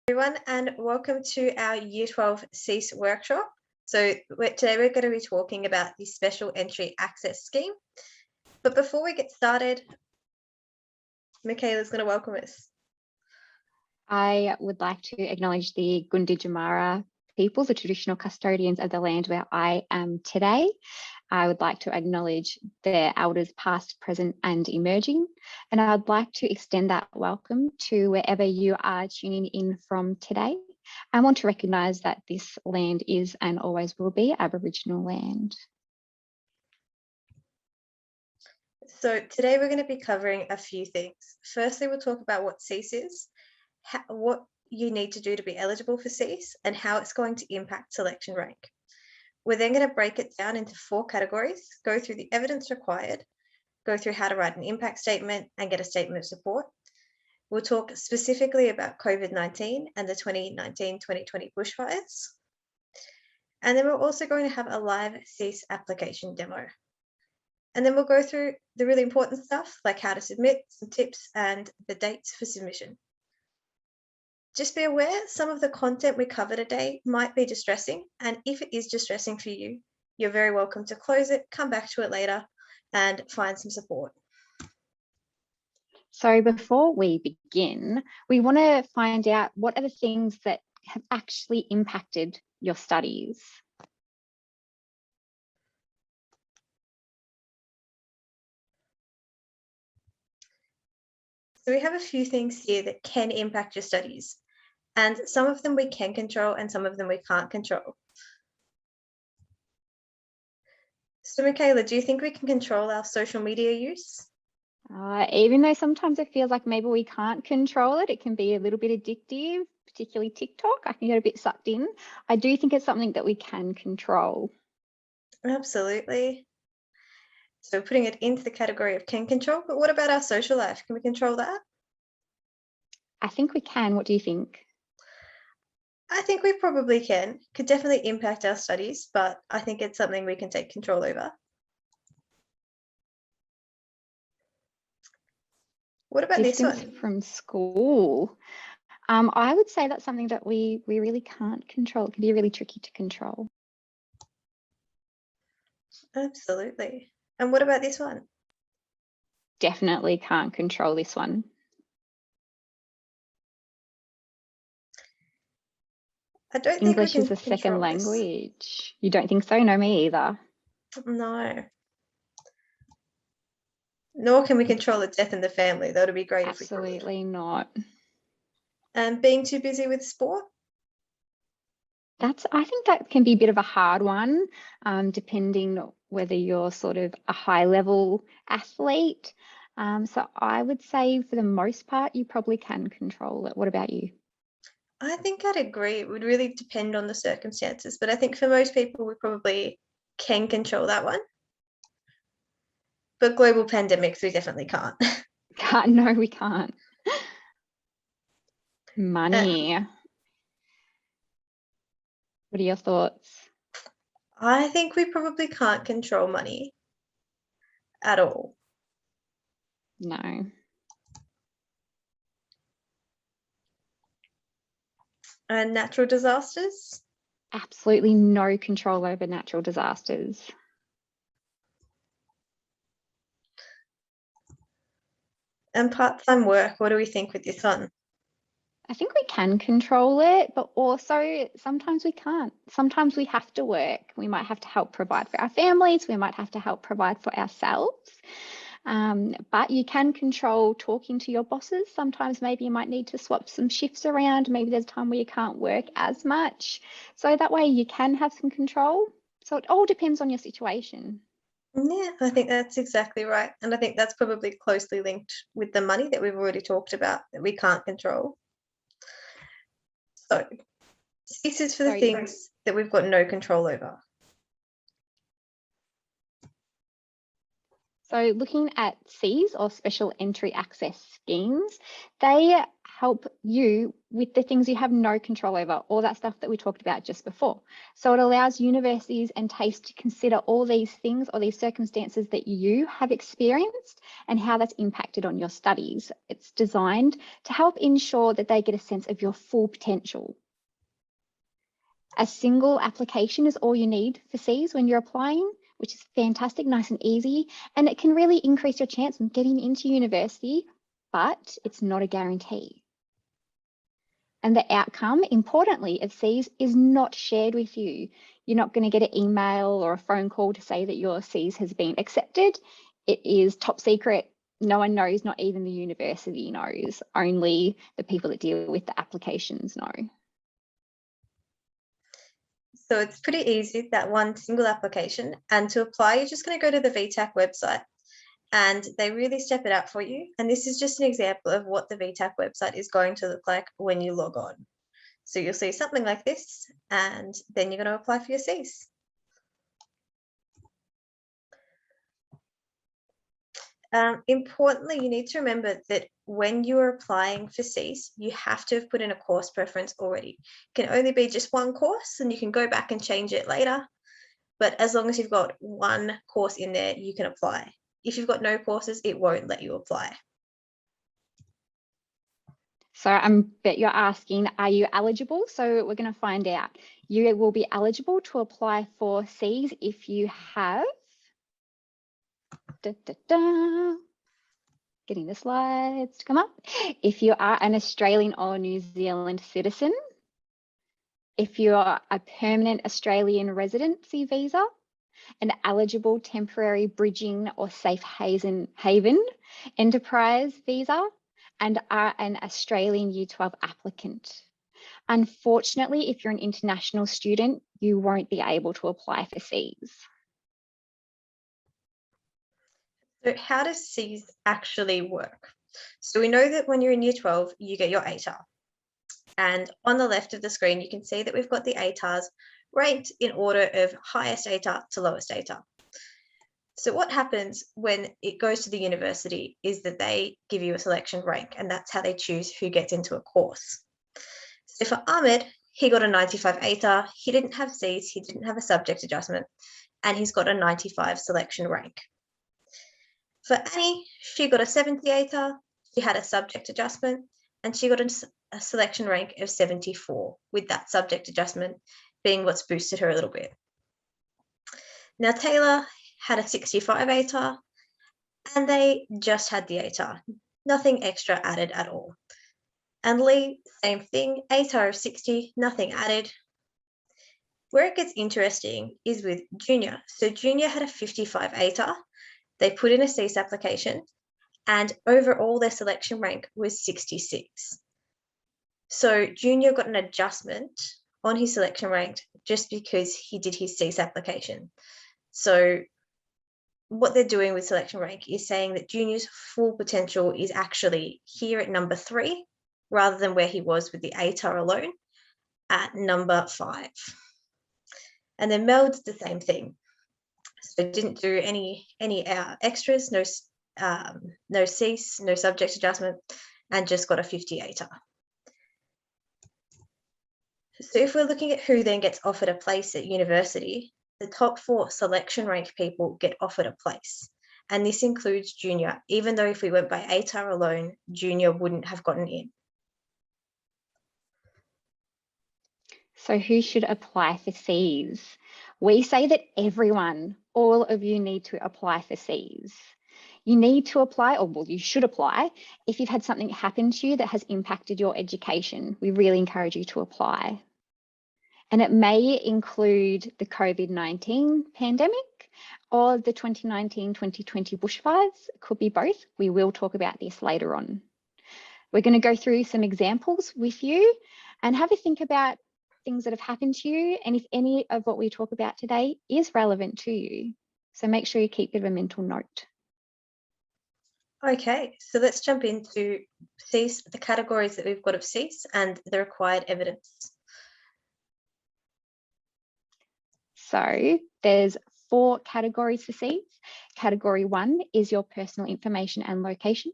Everyone, and welcome to our Year 12 CEAS workshop. So today we're going to be talking about the Special Entry Access Scheme. But before we get started, Michaela's going to welcome us. I would like to acknowledge the Gunditjmara people, the traditional custodians of the land where I am today. I would like to acknowledge their elders past, present and emerging. And I'd like to extend that welcome to wherever you are tuning in from today. I want to recognise that this land is and always will be Aboriginal land. So today we're going to be covering a few things. Firstly, we'll talk about what CEAS is, what you need to do to be eligible for CEAS, and how it's going to impact selection rank. We're then going to break it down into 4 categories, go through the evidence required, go through how to write an impact statement and get a statement of support. We'll talk specifically about COVID-19 and the 2019-2020 bushfires. And then we're also going to have a live CEAS application demo. And then we'll go through the really important stuff like how to submit, some tips and the dates for submission. Just be aware some of the content we cover today might be distressing, and if it is distressing for you, you're very welcome to close it, come back to it later and find some support. So before we begin, we want to find out what are the things that have actually impacted your studies. So we have a few things here that can impact your studies, and some of them we can control and some of them we can't control. So Michaela, do you think we can control our social media use? Even though sometimes it feels like maybe we can't control it, it can be a little bit addictive, particularly TikTok. I can get a bit sucked in. I do think it's something that we can control. Absolutely. So putting it into the category of can control, but what about our social life? Can we control that? I think we can. What do you think? I think we probably can. Could definitely impact our studies, but I think it's something we can take control over. What about Distance this one? from school. I would say that's something that we really can't control. It can be really tricky to control. Absolutely. And what about this one? Definitely can't control this one. I don't think English is a second language. You don't think so? No, me either. No. Nor can we control the death in the family. That would be great if we could. Absolutely not. And being too busy with sport? I think that can be a bit of a hard one, depending whether you're sort of a high level athlete. So I would say for the most part, you probably can control it. What about you? I think I'd agree. It would really depend on the circumstances, but I think for most people, we probably can control that one. But global pandemics, we definitely can't. No, we can't. Money. What are your thoughts? I think we probably can't control money at all. No. And natural disasters? Absolutely no control over natural disasters. And part-time work, what do we think with this one? I think we can control it, but also sometimes we can't. Sometimes we have to work. We might have to help provide for our families. We might have to help provide for ourselves. But you can control talking to your bosses. Sometimes maybe you might need to swap some shifts around. Maybe there's a time where you can't work as much. So that way you can have some control. So it all depends on your situation. Yeah, I think that's exactly right. And I think that's probably closely linked with the money that we've already talked about that we can't control. So this is for the things that we've got no control over. So looking at CEAS or Special Entry Access Schemes, they help you with the things you have no control over, all that stuff that we talked about just before. So it allows universities and TAFEs to consider all these things or these circumstances that you have experienced and how that's impacted on your studies. It's designed to help ensure that they get a sense of your full potential. A single application is all you need for Cs when you're applying, which is fantastic, nice and easy, and it can really increase your chance of getting into university, but it's not a guarantee. And the outcome, importantly, of Cs is not shared with you. You're not going to get an email or a phone call to say that your Cs has been accepted. It is top secret. No one knows, not even the university knows. Only the people that deal with the applications know. So it's pretty easy, that one single application. And to apply, you're just going to go to the VTAC website and they really step it up for you. And this is just an example of what the VTAC website is going to look like when you log on. So you'll see something like this, and then you're going to apply for your Cs. Importantly, you need to remember that when you are applying for Cs, you have to have put in a course preference already. It can only be just one course and you can go back and change it later. But as long as you've got one course in there, you can apply. If you've got no courses, it won't let you apply. So I bet you're asking, are you eligible? So we're going to find out. You will be eligible to apply for Cs if you have getting the slides to come up. If you are an Australian or New Zealand citizen, if you are a permanent Australian residency visa, an eligible temporary bridging or safe haven enterprise visa, and are an Australian Year 12 applicant. Unfortunately, if you're an international student, you won't be able to apply for Cs. So how does Cs actually work? So we know that when you're in Year 12, you get your ATAR. And on the left of the screen, you can see that we've got the ATARs ranked in order of highest ATAR to lowest ATAR. So what happens when it goes to the university is that they give you a selection rank, and that's how they choose who gets into a course. So for Ahmed, he got a 95 ATAR, he didn't have Cs, he didn't have a subject adjustment, and he's got a 95 selection rank. For Annie, she got a 70 ATAR, she had a subject adjustment, and she got a selection rank of 74, with that subject adjustment being what's boosted her a little bit. Now Taylor had a 65 ATAR, and they just had the ATAR, nothing extra added at all. And Lee, same thing, ATAR of 60, nothing added. Where it gets interesting is with Junior. So Junior had a 55 ATAR, they put in a Cs application, and overall their selection rank was 66. So Junior got an adjustment on his selection rank just because he did his Cs application. So what they're doing with selection rank is saying that Junior's full potential is actually here at number 3, rather than where he was with the ATAR alone at number 5. And then Mel did the same thing. So didn't do any extras, no Cs, no subject adjustment, and just got a 50 ATAR. So if we're looking at who then gets offered a place at university, the top 4 selection rank people get offered a place. And this includes Junior, even though if we went by ATAR alone, Junior wouldn't have gotten in. So who should apply for Cs? We say that everyone, all of you need to apply for Cs. You need to apply, or well, you should apply, if you've had something happen to you that has impacted your education. We really encourage you to apply. And it may include the COVID-19 pandemic or the 2019-2020 bushfires. It could be both. We will talk about this later on. We're going to go through some examples with you and have a think about things that have happened to you and if any of what we talk about today is relevant to you. So make sure you keep a mental note. Okay, so let's jump into Cs, the categories that we've got of Cs and the required evidence. So there's 4 categories for Cs. Category 1 is your personal information and location.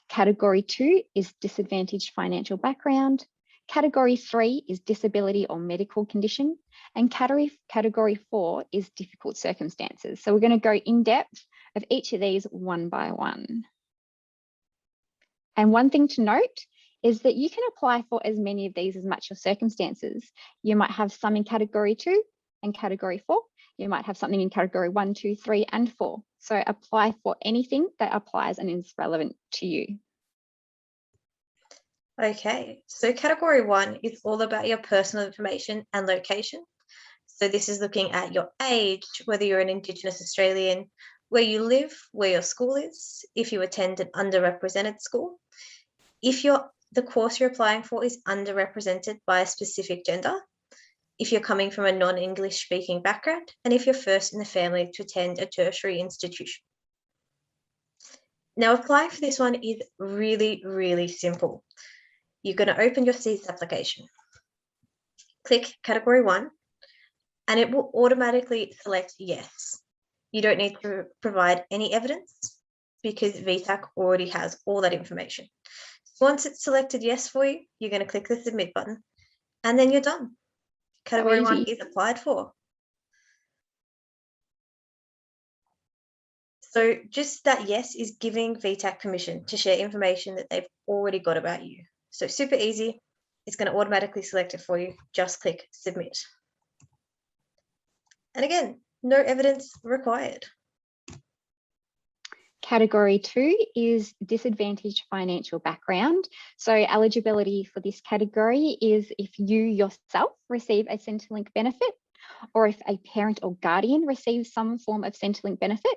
Category 2 is disadvantaged financial background. Category 3 is disability or medical condition. And category 4 is difficult circumstances. So we're going to go in depth of each of these one by one. And one thing to note is that you can apply for as many of these as match your circumstances. You might have some in category 2 and category 4. You might have something in category 1, 2, 3, and 4. So apply for anything that applies and is relevant to you. Okay, so category 1 is all about your personal information and location. So this is looking at your age, whether you're an Indigenous Australian, where you live, where your school is, if you attend an underrepresented school, if the course you're applying for is underrepresented by a specific gender, if you're coming from a non-English speaking background, and if you're first in the family to attend a tertiary institution. Now, applying for this one is really, really simple. You're going to open your SEAS application, click category 1, and it will automatically select yes. You don't need to provide any evidence because VTAC already has all that information. Once it's selected yes for you, you're going to click the submit button and then you're done. Category 1 is applied for. So just that yes is giving VTAC permission to share information that they've already got about you. So super easy. It's going to automatically select it for you. Just click submit. And again, no evidence required. Category 2 is disadvantaged financial background. So eligibility for this category is if you yourself receive a Centrelink benefit, or if a parent or guardian receives some form of Centrelink benefit,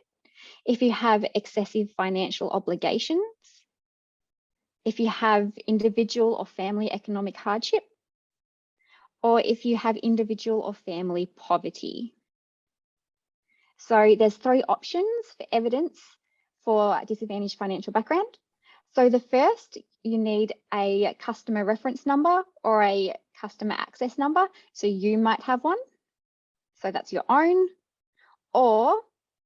if you have excessive financial obligations, if you have individual or family economic hardship, or if you have individual or family poverty. So there's 3 options for evidence for disadvantaged financial background. So the first, you need a customer reference number or a customer access number. So you might have one. So that's your own. Or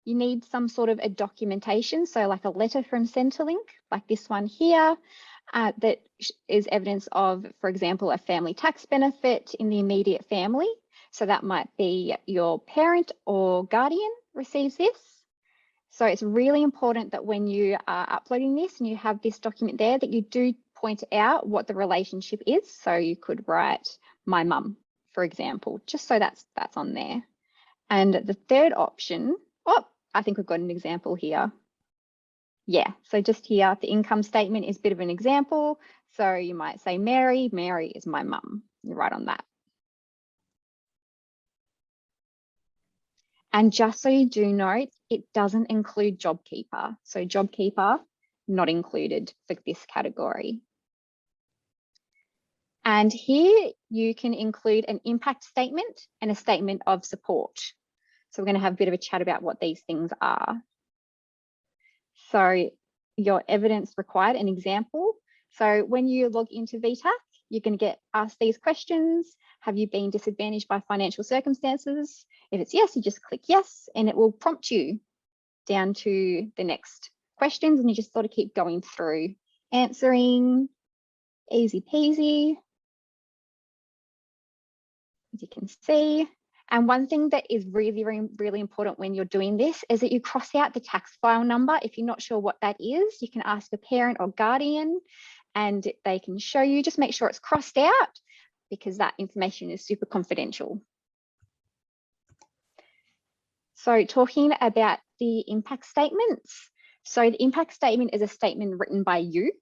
you need some sort of a documentation. So like a letter from Centrelink, like this one here, that is evidence of, for example, a family tax benefit in the immediate family. So that might be your parent or guardian receives this. So it's really important that when you are uploading this and you have this document there, that you do point out what the relationship is. So you could write my mum, for example, just so that's on there. And the third option, I think we've got an example here. Yeah, so just here, the income statement is a bit of an example. So you might say Mary is my mum. You write on that. And just so you do know, it doesn't include JobKeeper. So JobKeeper, not included for this category. And here you can include an impact statement and a statement of support. So we're going to have a bit of a chat about what these things are. So your evidence required, an example. So when you log into VTAC, you're going to get asked these questions. Have you been disadvantaged by financial circumstances? If it's yes, you just click yes, and it will prompt you down to the next questions, and you just sort of keep going through answering. Easy peasy, as you can see. And one thing that is really, really important when you're doing this is that you cross out the tax file number. If you're not sure what that is, you can ask a parent or guardian and they can show you. Just make sure it's crossed out because that information is super confidential. So talking about the impact statements. So the impact statement is a statement written by you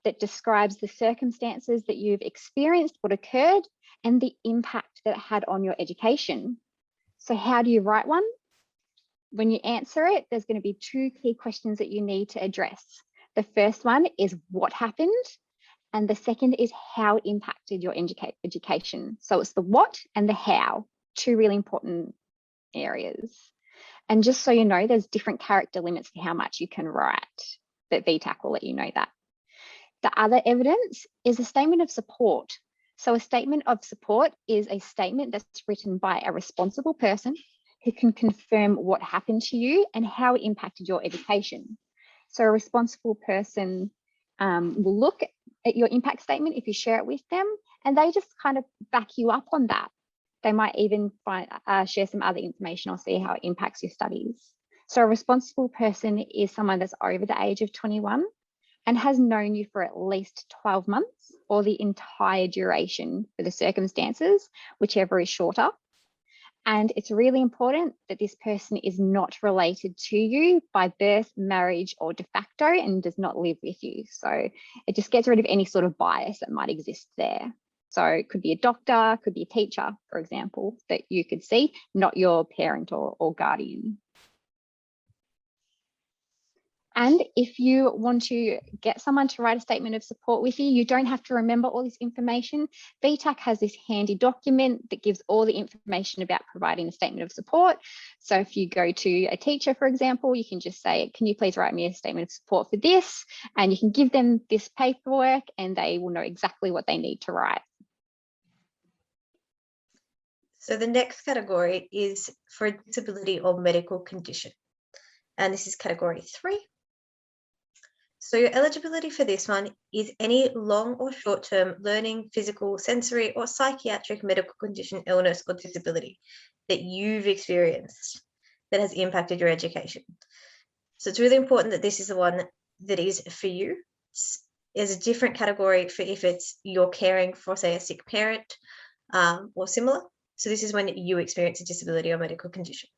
that describes the circumstances that you've experienced, what occurred, and the impact that it had on your education. So how do you write one? When you answer it, there's going to be 2 key questions that you need to address. The first one is what happened, and the second is how it impacted your education. So it's the what and the how, 2 really important areas. And just so you know, there's different character limits to how much you can write, but VTAC will let you know that. The other evidence is a statement of support. So a statement of support is a statement that's written by a responsible person who can confirm what happened to you and how it impacted your education. So a responsible person will look at your impact statement if you share it with them, and they just kind of back you up on that. They might even share some other information or see how it impacts your studies. So a responsible person is someone that's over the age of 21 and has known you for at least 12 months or the entire duration for the circumstances, whichever is shorter. And it's really important that this person is not related to you by birth, marriage, or de facto and does not live with you. So it just gets rid of any sort of bias that might exist there. So it could be a doctor, could be a teacher, for example, that you could see, not your parent or guardian. And if you want to get someone to write a statement of support with you, you don't have to remember all this information. VTAC has this handy document that gives all the information about providing a statement of support. So if you go to a teacher, for example, you can just say, can you please write me a statement of support for this? And you can give them this paperwork and they will know exactly what they need to write. So the next category is for a disability or medical condition. And this is category 3. So your eligibility for this one is any long or short-term learning, physical, sensory, or psychiatric medical condition, illness, or disability that you've experienced that has impacted your education. So it's really important that this is the one that is for you. There's a different category for if it's you're caring for, say, a sick parent or similar. So this is when you experience a disability or medical condition.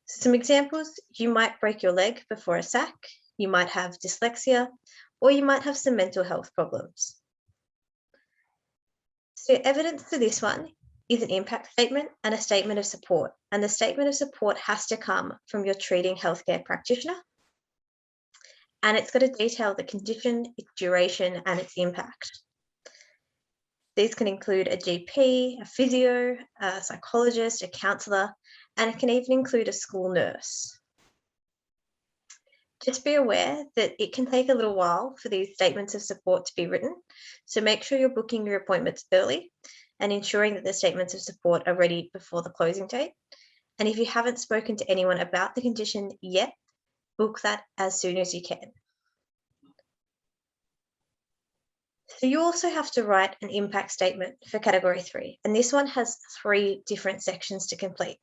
So some examples, you might break your leg before a SAC, you might have dyslexia, or you might have some mental health problems. So evidence for this one is an impact statement and a statement of support. And the statement of support has to come from your treating healthcare practitioner. And it's got to detail the condition, its duration, and its impact. These can include a GP, a physio, a psychologist, a counsellor, and it can even include a school nurse. Just be aware that it can take a little while for these statements of support to be written, so make sure you're booking your appointments early and ensuring that the statements of support are ready before the closing date. And if you haven't spoken to anyone about the condition yet, book that as soon as you can. So you also have to write an impact statement for category 3, and this one has 3 different sections to complete.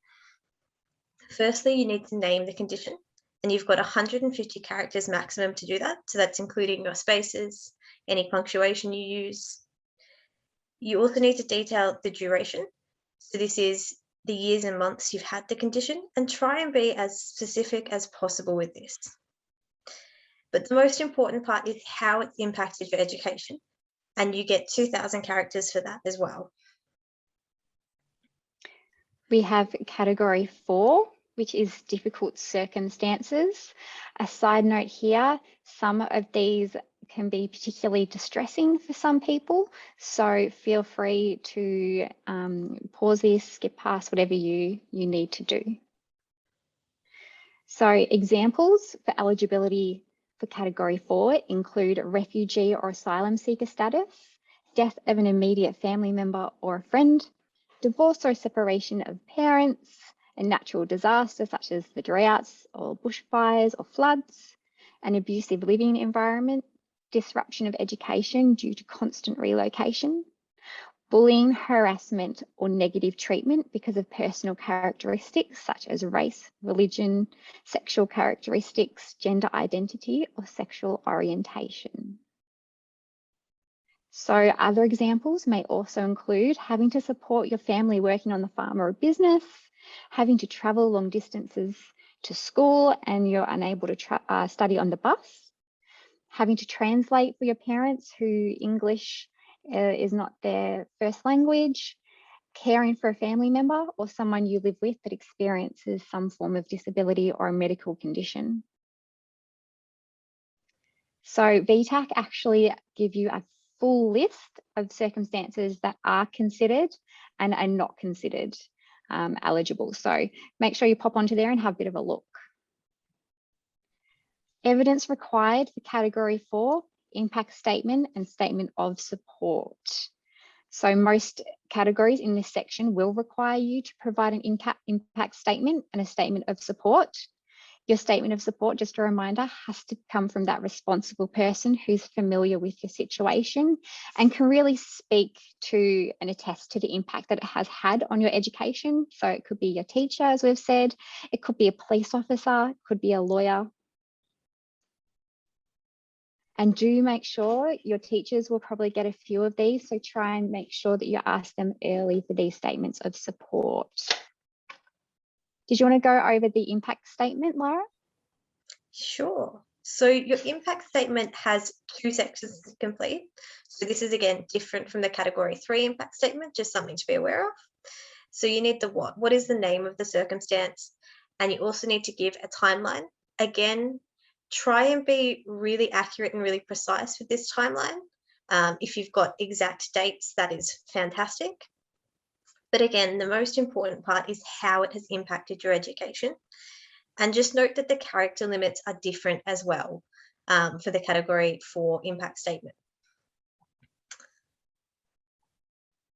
Firstly, you need to name the condition, and you've got 150 characters maximum to do that. So that's including your spaces, any punctuation you use. You also need to detail the duration. So this is the years and months you've had the condition, and try and be as specific as possible with this. But the most important part is how it's impacted your education, and you get 2,000 characters for that as well. We have category 4, which is difficult circumstances. A side note here, some of these can be particularly distressing for some people. So feel free to pause this, skip past whatever you need to do. So examples for eligibility for category 4 include refugee or asylum seeker status, death of an immediate family member or a friend, divorce or separation of parents, a natural disaster such as the droughts or bushfires or floods, an abusive living environment, disruption of education due to constant relocation, bullying, harassment, or negative treatment because of personal characteristics such as race, religion, sexual characteristics, gender identity, or sexual orientation. So other examples may also include having to support your family working on the farm or a business, having to travel long distances to school and you're unable to study on the bus, having to translate for your parents who English is not their first language, caring for a family member or someone you live with that experiences some form of disability or a medical condition. So VTAC actually give you a full list of circumstances that are considered and are not considered eligible. So make sure you pop onto there and have a bit of a look. Evidence required for category 4, impact statement and statement of support. So most categories in this section will require you to provide an impact statement and a statement of support. Your statement of support, just a reminder, has to come from that responsible person who's familiar with your situation and can really speak to and attest to the impact that it has had on your education. So it could be your teacher, as we've said, it could be a police officer, it could be a lawyer. And do make sure your teachers will probably get a few of these. So try and make sure that you ask them early for these statements of support. Did you want to go over the impact statement, Lara? Sure. So your impact statement has 2 sections to complete. So this is again different from the category 3 impact statement, just something to be aware of. So you need the what is the name of the circumstance, and you also need to give a timeline. Again, try and be really accurate and really precise with this timeline. If you've got exact dates, that is fantastic. But again, the most important part is how it has impacted your education. And just note that the character limits are different as well for the category 4 impact statement.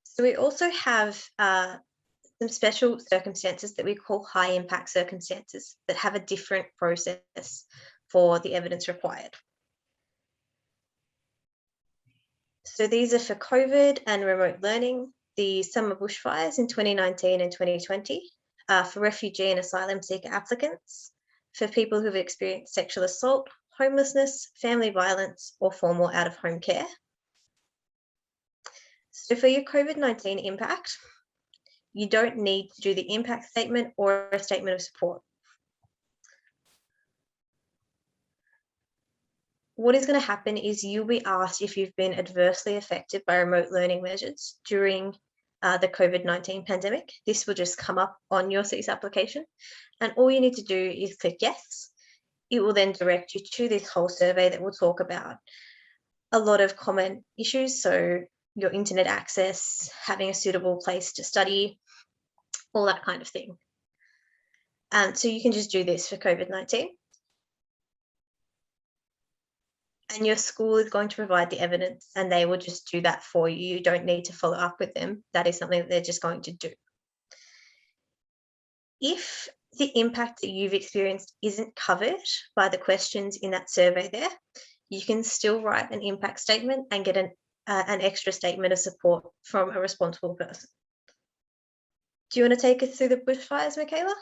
So we also have some special circumstances that we call high impact circumstances that have a different process for the evidence required. So these are for COVID and remote learning, the summer bushfires in 2019 and 2020, for refugee and asylum seeker applicants, for people who've experienced sexual assault, homelessness, family violence, or formal out-of-home care. So for your COVID-19 impact, you don't need to do the impact statement or a statement of support. What is going to happen is you'll be asked if you've been adversely affected by remote learning measures during the COVID-19 pandemic. This will just come up on your CESE application, and all you need to do is click yes. It will then direct you to this whole survey that will talk about a lot of common issues. So your internet access, having a suitable place to study, all that kind of thing. So you can just do this for COVID-19. And your school is going to provide the evidence and they will just do that for you. You don't need to follow up with them. That is something that they're just going to do. If the impact that you've experienced isn't covered by the questions in that survey there, you can still write an impact statement and get an extra statement of support from a responsible person. Do you want to take us through the bushfires, Michaela?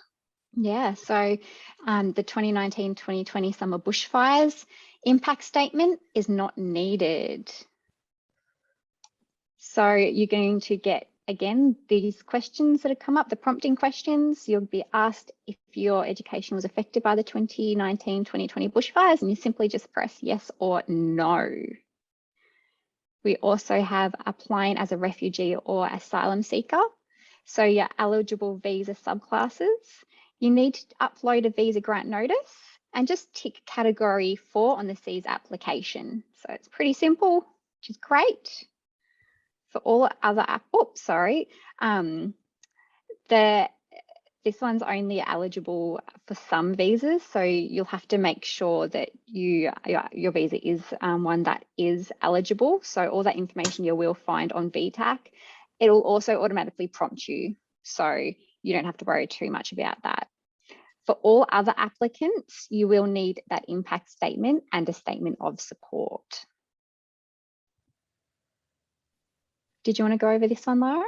Yeah, so the 2019-2020 summer bushfires impact statement is not needed. So you're going to get, again, these questions that have come up, the prompting questions. You'll be asked if your education was affected by the 2019-2020 bushfires, and you simply just press yes or no. We also have applying as a refugee or asylum seeker. So your eligible visa subclasses. You need to upload a visa grant notice and just tick category 4 on the CESE application. So it's pretty simple, which is great. For all other, this one's only eligible for some visas. So you'll have to make sure that your visa is one that is eligible. So all that information you will find on VTAC. It'll also automatically prompt you. So you don't have to worry too much about that. For all other applicants, you will need that impact statement and a statement of support. Did you want to go over this one, Lara?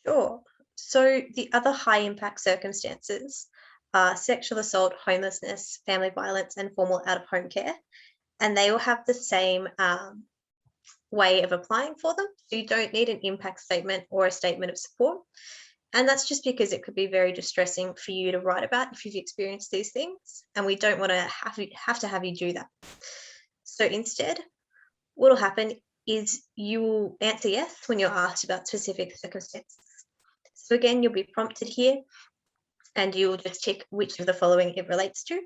Sure. So the other high impact circumstances are sexual assault, homelessness, family violence, and formal out-of-home care. And they all have the same way of applying for them. So you don't need an impact statement or a statement of support. And that's just because it could be very distressing for you to write about if you've experienced these things. And we don't want to have you do that. So instead, what will happen is you will answer yes when you're asked about specific circumstances. So again, you'll be prompted here and you will just tick which of the following it relates to.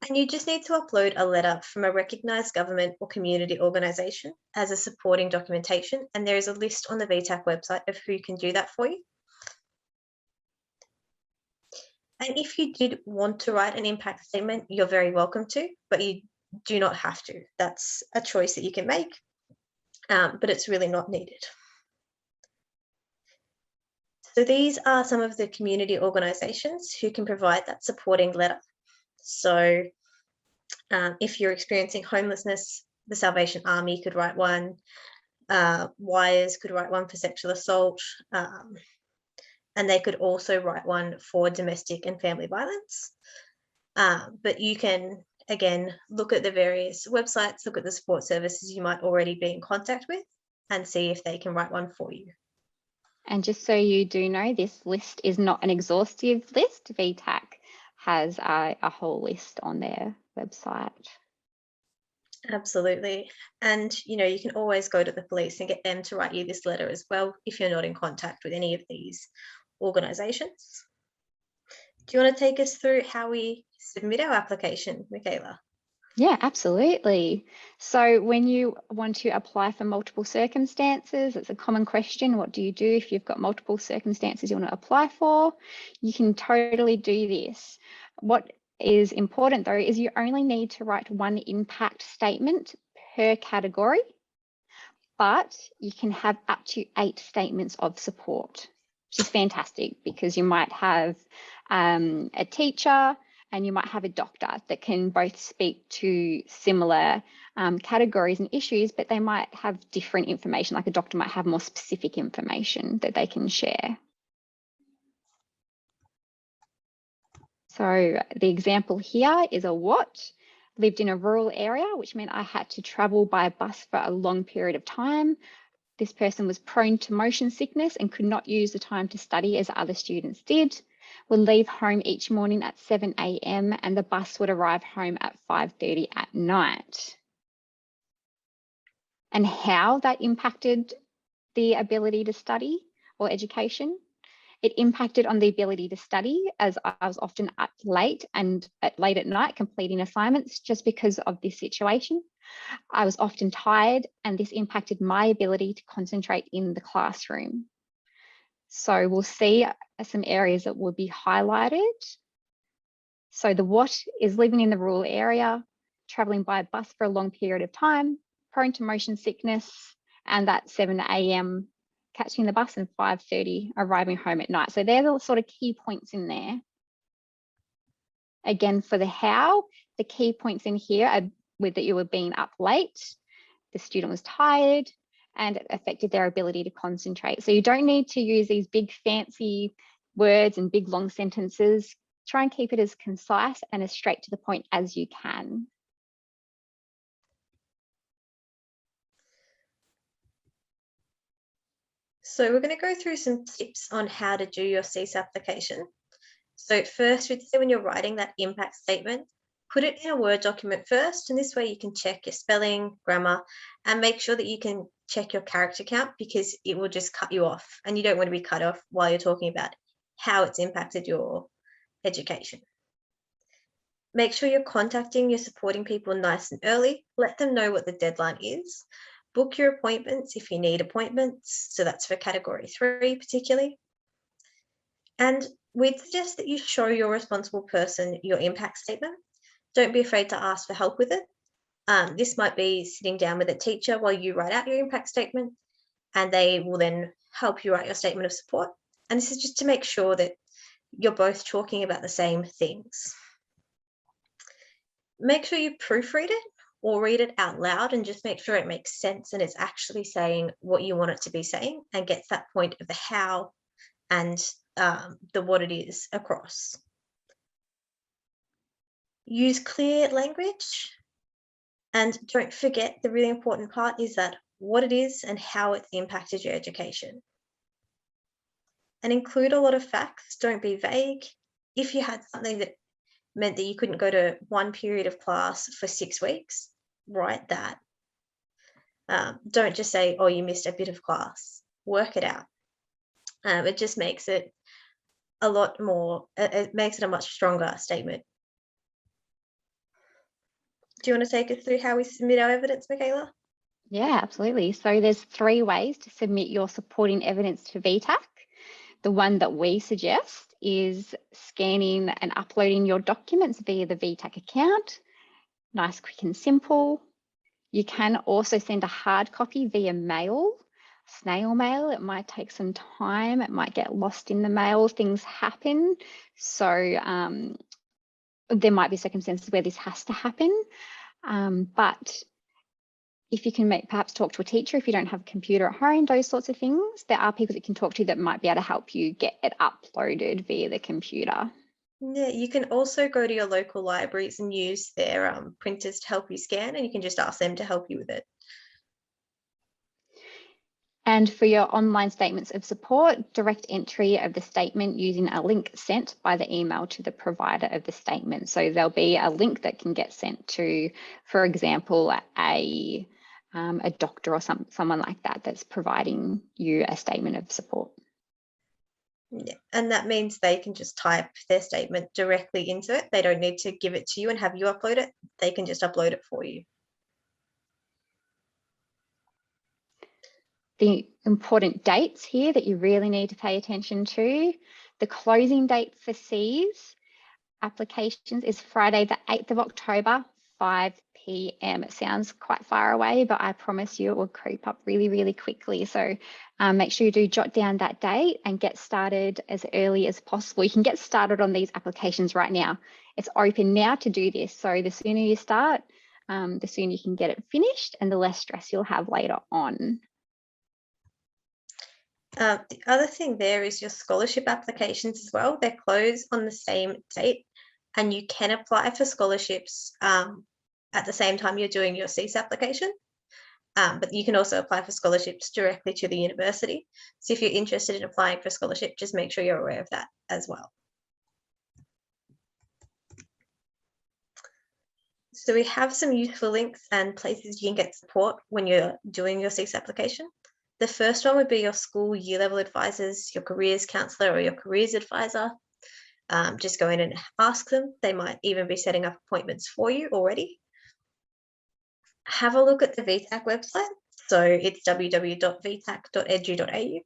And you just need to upload a letter from a recognised government or community organisation as a supporting documentation. And there is a list on the VTAC website of who can do that for you. And if you did want to write an impact statement, you're very welcome to, but you do not have to. That's a choice that you can make, but it's really not needed. So these are some of the community organisations who can provide that supporting letter. So if you're experiencing homelessness, the Salvation Army could write one, Wires could write one for sexual assault, and they could also write one for domestic and family violence. But you can, again, look at the various websites, look at the support services you might already be in contact with, and see if they can write one for you. And just so you do know, this list is not an exhaustive list. VTAC has a whole list on their website. Absolutely. And, you know, you can always go to the police and get them to write you this letter as well if you're not in contact with any of these organisations. Do you want to take us through how we submit our application, Michaela? Yeah, absolutely. So when you want to apply for multiple circumstances, it's a common question. What do you do if you've got multiple circumstances you want to apply for? You can totally do this. What is important though is you only need to write one impact statement per category, but you can have up to 8 statements of support, which is fantastic because you might have a teacher and you might have a doctor that can both speak to similar categories and issues, but they might have different information. Like a doctor might have more specific information that they can share. So the example here is a what? Lived in a rural area, which meant I had to travel by bus for a long period of time. This person was prone to motion sickness and could not use the time to study as other students did. Would leave home each morning at 7 a.m. and the bus would arrive home at 5:30 at night. And how that impacted the ability to study or education? It impacted on the ability to study, as I was often up late and late at night completing assignments just because of this situation. I was often tired and this impacted my ability to concentrate in the classroom. So we'll see some areas that will be highlighted. So the what is living in the rural area, traveling by bus for a long period of time, prone to motion sickness, and that 7 a.m. catching the bus and 5:30 arriving home at night. So they're the sort of key points in there. Again, for the how, the key points in here are with that you were being up late, the student was tired, and it affected their ability to concentrate. So you don't need to use these big fancy words and big long sentences. Try and keep it as concise and as straight to the point as you can. So we're going to go through some tips on how to do your CESE application. So first, we'd say when you're writing that impact statement, put it in a Word document first, and this way you can check your spelling, grammar, and make sure that you can check your character count because it will just cut you off, and you don't want to be cut off while you're talking about how it's impacted your education. Make sure you're contacting your supporting people nice and early. Let them know what the deadline is. Book your appointments if you need appointments. So that's for category 3 particularly. And we'd suggest that you show your responsible person your impact statement. Don't be afraid to ask for help with it. This might be sitting down with a teacher while you write out your impact statement, and they will then help you write your statement of support. And this is just to make sure that you're both talking about the same things. Make sure you proofread it or read it out loud and just make sure it makes sense and it's actually saying what you want it to be saying and gets that point of the how and the what it is across. Use clear language, and don't forget the really important part is that what it is and how it's impacted your education. And include a lot of facts, don't be vague. If you had something that meant that you couldn't go to one period of class for 6 weeks, write that. Don't just say, oh, you missed a bit of class. Work it out. It just makes it a lot more, it makes it a much stronger statement. Do you want to take us through how we submit our evidence, Michaela? Yeah, absolutely. So there's 3 ways to submit your supporting evidence to VTAC. The one that we suggest is scanning and uploading your documents via the VTAC account. Nice, quick and simple. You can also send a hard copy via mail snail mail. It might take some time. It might get lost in the mail. Things happen. So there might be circumstances where this has to happen. But if you can perhaps talk to a teacher, if you don't have a computer at home, those sorts of things, there are people that you can talk to that might be able to help you get it uploaded via the computer. Yeah, you can also go to your local libraries and use their printers to help you scan, and you can just ask them to help you with it. And for your online statements of support, direct entry of the statement using a link sent by the email to the provider of the statement. So there'll be a link that can get sent to, for example, a doctor or someone like that that's providing you a statement of support. Yeah, and that means they can just type their statement directly into it. They don't need to give it to you and have you upload it. They can just upload it for you. The important dates here that you really need to pay attention to, the closing date for C's applications is Friday the 8th of October, 5 p.m. It sounds quite far away, but I promise you it will creep up really, really quickly. So make sure you do jot down that date and get started as early as possible. You can get started on these applications right now. It's open now to do this. So the sooner you start, the sooner you can get it finished and the less stress you'll have later on. The other thing there is your scholarship applications as well. They close on the same date, and you can apply for scholarships at the same time you're doing your CEAS application. But you can also apply for scholarships directly to the university. So if you're interested in applying for a scholarship, just make sure you're aware of that as well. So we have some useful links and places you can get support when you're doing your CEAS application. The first one would be your school year level advisors, your careers counsellor or your careers advisor. Just go in and ask them. They might even be setting up appointments for you already. Have a look at the VTAC website. So it's www.vtac.edu.au,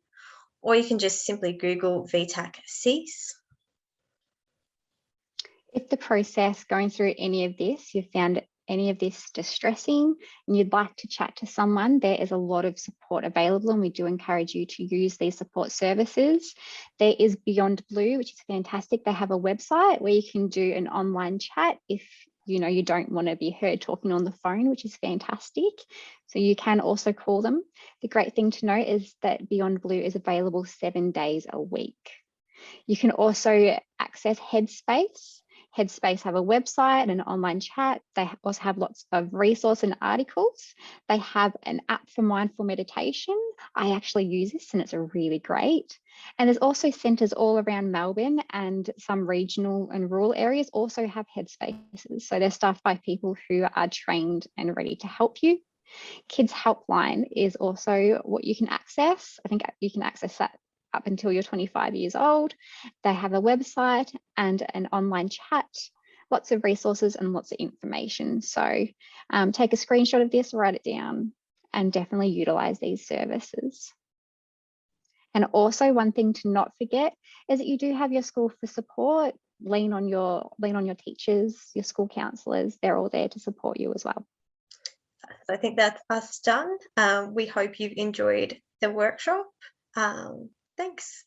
or you can just simply Google VTAC CEAS. If the process going through any of this, you've found any of this distressing and you'd like to chat to someone, there is a lot of support available and we do encourage you to use these support services. There is Beyond Blue, which is fantastic. They have a website where you can do an online chat if you don't want to be heard talking on the phone, which is fantastic. So you can also call them. The great thing to note is that Beyond Blue is available 7 days a week. You can also access Headspace. Headspace have a website and an online chat. They also have lots of resources and articles. They have an app for mindful meditation. I actually use this and it's really great. And there's also centres all around Melbourne, and some regional and rural areas also have Headspaces. So they're staffed by people who are trained and ready to help you. Kids Helpline is also what you can access. I think you can access that up until you're 25 years old. They have a website and an online chat, lots of resources and lots of information. So take a screenshot of this, write it down, and definitely utilize these services. And also one thing to not forget is that you do have your school for support. Lean on your teachers, your school counsellors. They're all there to support you as well. So I think that's us done. We hope you've enjoyed the workshop. Thanks.